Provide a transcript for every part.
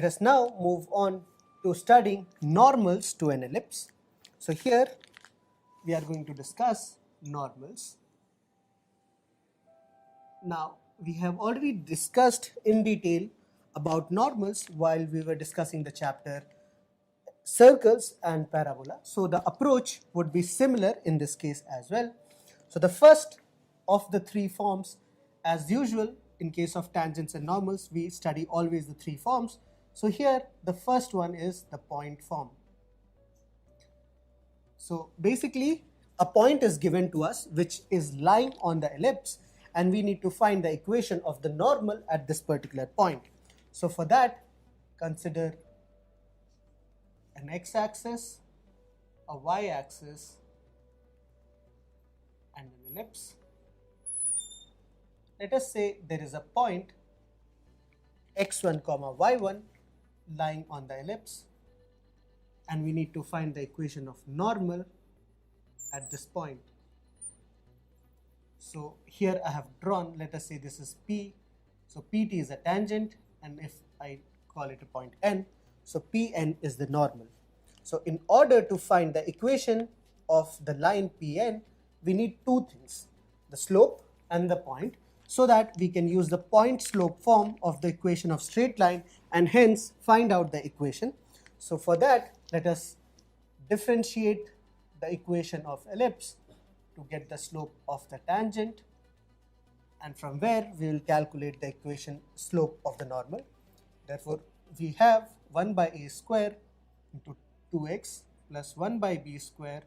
us now move on to studying normals to an ellipse. So here we are going to discuss normals. Now we have already discussed in detail about normals while we were discussing the chapter circles and parabola. So the approach would be similar in this case as well. So the first of the three forms, as usual in case of tangents and normals, we study always the three forms. So here the first one is the point form. So basically a point is given to us which is lying on the ellipse, and we need to find the equation of the normal at this particular point. So for that, consider an x-axis, a y-axis, and an ellipse. Let us say there is a point x1, y1 lying on the ellipse, and we need to find the equation of normal at this point. So here I have drawn, let us say this is P. So PT is a tangent, and if I call it a point N, so Pn is the normal. So in order to find the equation of the line Pn, we need two things, the slope and the point, so that we can use the point slope form of the equation of straight line and hence find out the equation. So for that, let us differentiate the equation of ellipse to get the slope of the tangent, and from where we will calculate the equation slope of the normal. Therefore, we have 1 by a square into 2x plus 1 by b square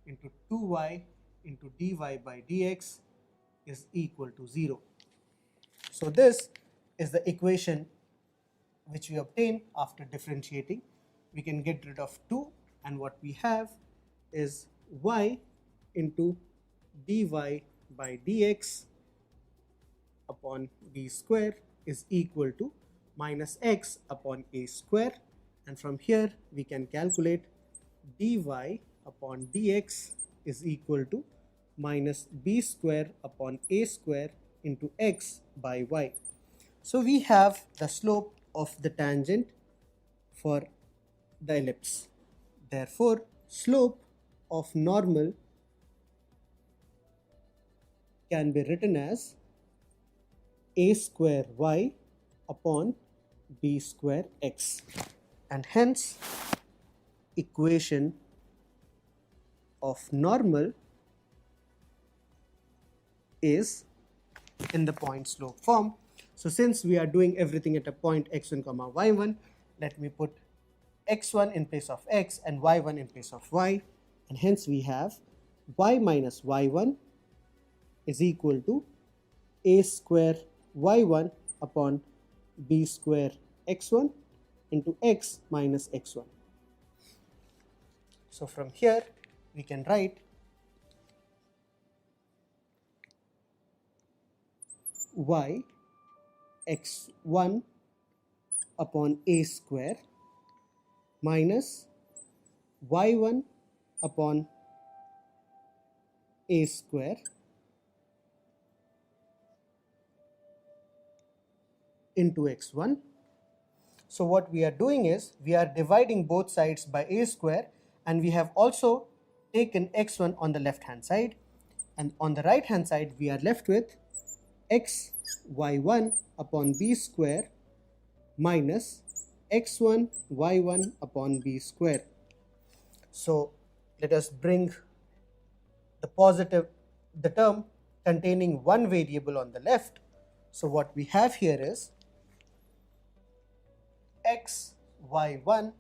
into 2y into dy by dx is equal to 0. So this is the equation which we obtain after differentiating. We can get rid of 2, and what we have is y into dy by dx upon b square is equal to minus x upon a square, and from here we can calculate dy upon dx is equal to minus b square upon a square into x by y. So we have the slope of the tangent for the ellipse. Therefore, slope of normal can be written as a square y upon b square x, and hence equation of normal is in the point slope form. So since we are doing everything at a point x1, y1, let me put x1 in place of x and y1 in place of y, and hence we have y minus y1 is equal to a square y1 upon b square x1 into x minus x1. So from here we can write y x1 upon a square minus y1 upon a square into x1. So what we are doing is we are dividing both sides by a square, and we have also taken x1 on the left hand side, and on the right hand side we are left with x y1 upon b square minus x1 y1 upon b square. So let us bring the term containing one variable on the left. So what we have here is x y1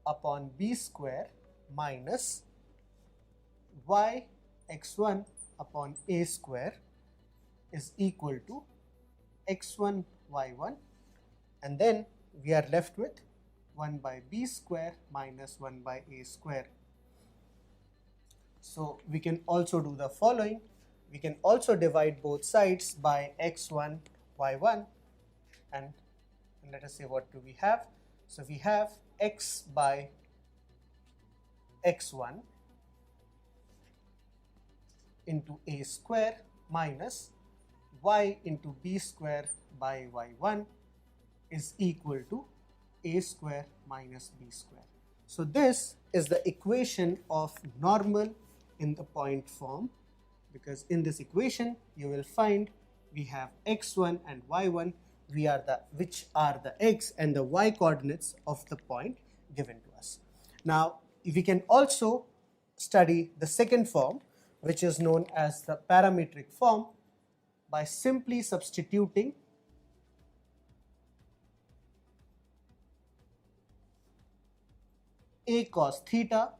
upon b square minus y x1 upon a square is equal to x1 y1, and then we are left with 1 by b square minus 1 by a square. So we can also do the following. We can also divide both sides by x1 y1, and let us say what do we have. So we have x by x1 into a square minus y into b square by y1 is equal to a square minus b square. So this is the equation of normal in the point form, because in this equation you will find we have x1 and y1, which are the x and the y coordinates of the point given to us. Now we can also study the second form, which is known as the parametric form, by simply substituting a cos theta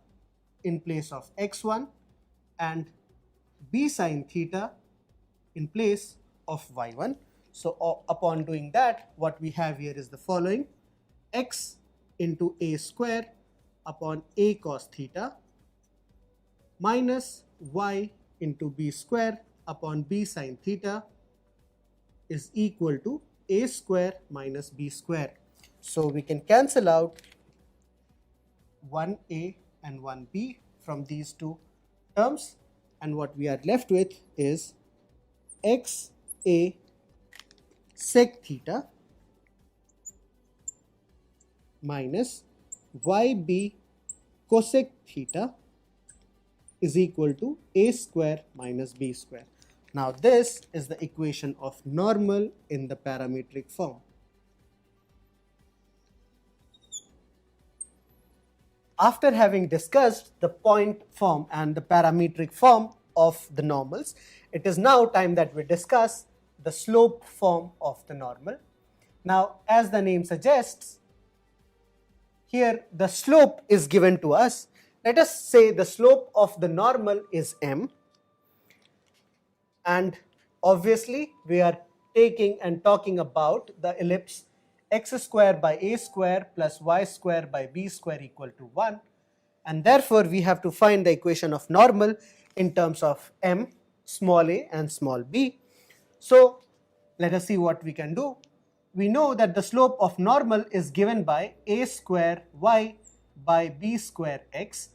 in place of x1 and b sin theta in place of y1. So upon doing that, what we have here is the following: x into a square upon a cos theta minus y into b square upon b sin theta is equal to a square minus b square. So we can cancel out 1a and 1b from these two terms, and what we are left with is xa sec theta minus yb cosec theta is equal to a square minus b square. Now this is the equation of normal in the parametric form. After having discussed the point form and the parametric form of the normals, it is now time that we discuss the slope form of the normal. Now, as the name suggests, here the slope is given to us. Let us say the slope of the normal is m, and obviously we are taking and talking about the ellipse x square by a square plus y square by b square equal to 1, and therefore we have to find the equation of normal in terms of m, small a and small b. So let us see what we can do. We know that the slope of normal is given by a square y by b square x,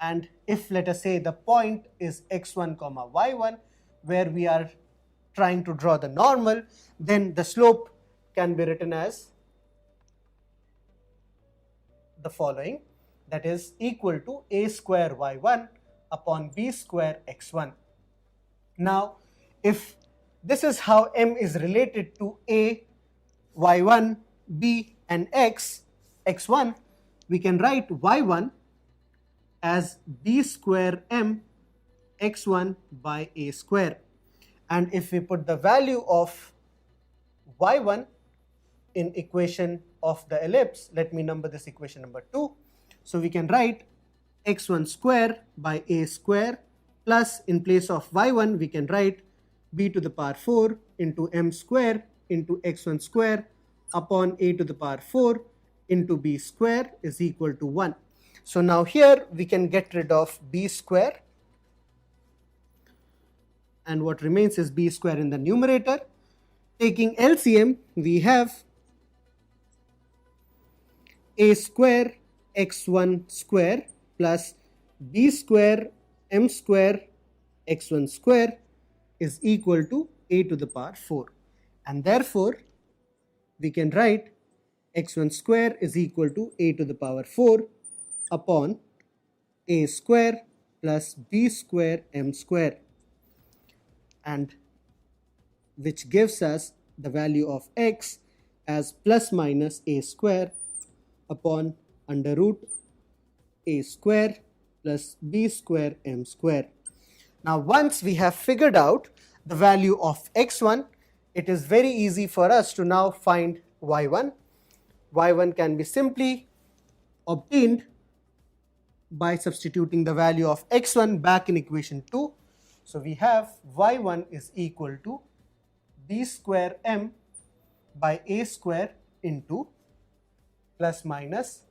and if let us say the point is x1 comma y1 where we are trying to draw the normal, then the slope can be written as the following, that is equal to a square y1 upon b square x1. Now if this is how m is related to a, y1, b and x1, we can write y1 as b square m x1 by a square, and if we put the value of y1 in equation of the ellipse, let me number this equation number 2. So we can write x1 square by a square plus, in place of y1 we can write b to the power 4 into m square into x1 square upon a to the power 4 into b square is equal to 1. So now here we can get rid of b square, and what remains is b square in the numerator. Taking LCM, we have a square x1 square plus b square m square x1 square is equal to a to the power 4, and therefore we can write x1 square is equal to a to the power 4 upon a square plus b square m square, and which gives us the value of x as plus minus a square upon under root a square plus b square m square. Now once we have figured out the value of x1, it is very easy for us to now find y1. y1 can be simply obtained by substituting the value of x1 back in equation 2. So we have y1 is equal to b square m by a square into plus minus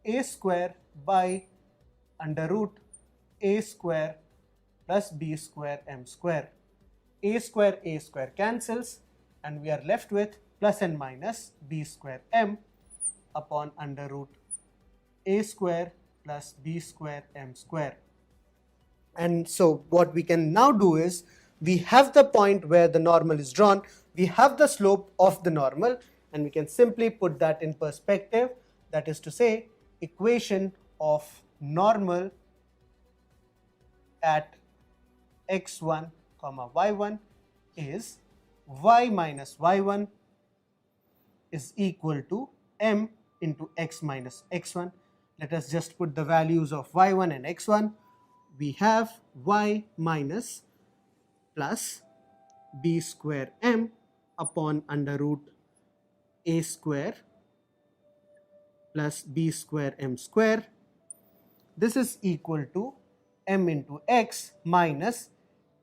a square by under root a square plus b square m square. A square cancels, and we are left with plus and minus b square m upon under root a square plus b square m square. And so what we can now do is, we have the point where the normal is drawn, we have the slope of the normal, and we can simply put that in perspective, that is to say equation of normal at x1 comma y1 is y minus y1 is equal to m into x minus x1. Let us just put the values of y1 and x1. We have y minus plus b square m upon under root a square plus b square m square. This is equal to m into x minus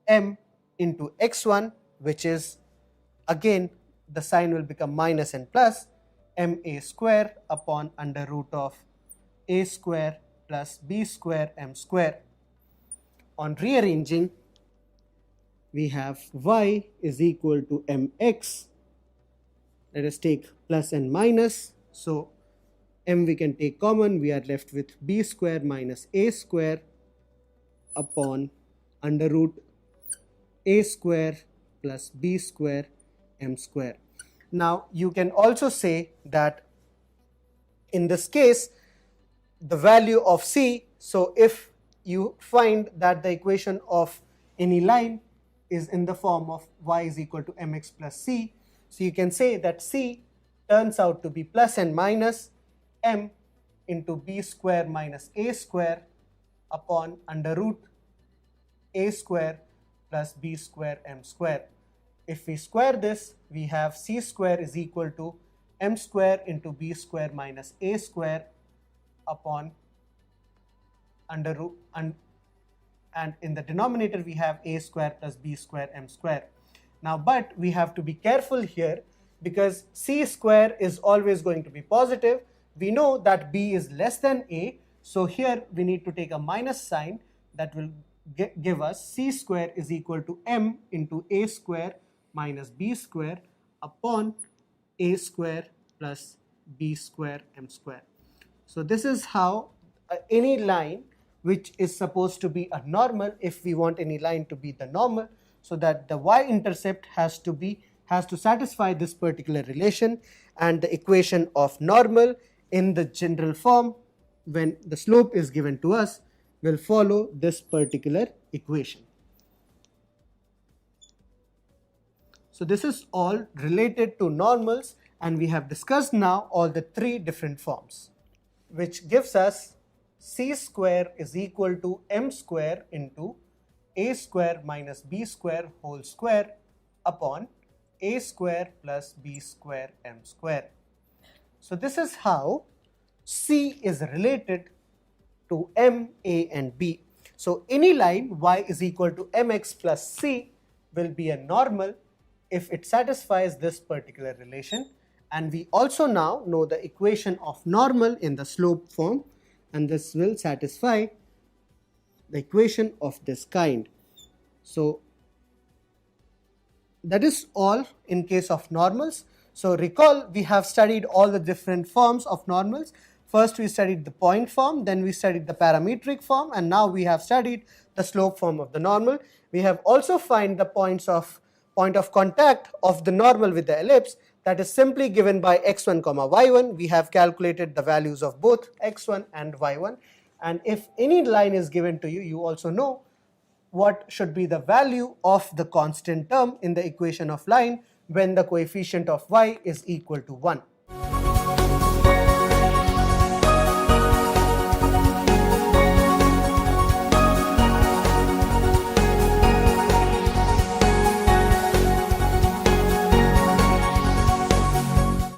m into x1, which is again the sign will become minus and plus ma square upon under root of a square plus b square m square. On rearranging, we have y is equal to mx. Let us take plus and minus. So m we can take common. We are left with b square minus a square upon under root a square plus b square m square. Now you can also say that in this case the value of c, so if you find that the equation of any line is in the form of y is equal to mx plus c, so you can say that c turns out to be plus and minus m into b square minus a square upon under root a square plus b square m square. If we square this, we have c square is equal to m square into b square minus a square upon under root, and in the denominator we have a square plus b square m square. Now but we have to be careful here because c square is always going to be positive. We know that b is less than a, so here we need to take a minus sign that will give us c square is equal to m into a square minus b square upon a square plus b square m square. So this is how any line which is supposed to be a normal, if we want any line to be the normal, so that the y-intercept has to satisfy this particular relation, and the equation of normal in the general form when the slope is given to us will follow this particular equation. So this is all related to normals, and we have discussed now all the three different forms, which gives us c square is equal to m square into a square minus b square whole square upon a square plus b square m square. So this is how c is related to m, a and b. So any line y is equal to mx plus c will be a normal if it satisfies this particular relation, and we also now know the equation of normal in the slope form, and this will satisfy the equation of this kind. So that is all in case of normals. So recall, we have studied all the different forms of normals. First we studied the point form, then we studied the parametric form, and now we have studied the slope form of the normal. We have also found the point of contact of the normal with the ellipse, that is simply given by x1 comma y1. We have calculated the values of both x1 and y1, and if any line is given to you, you also know what should be the value of the constant term in the equation of line when the coefficient of y is equal to 1.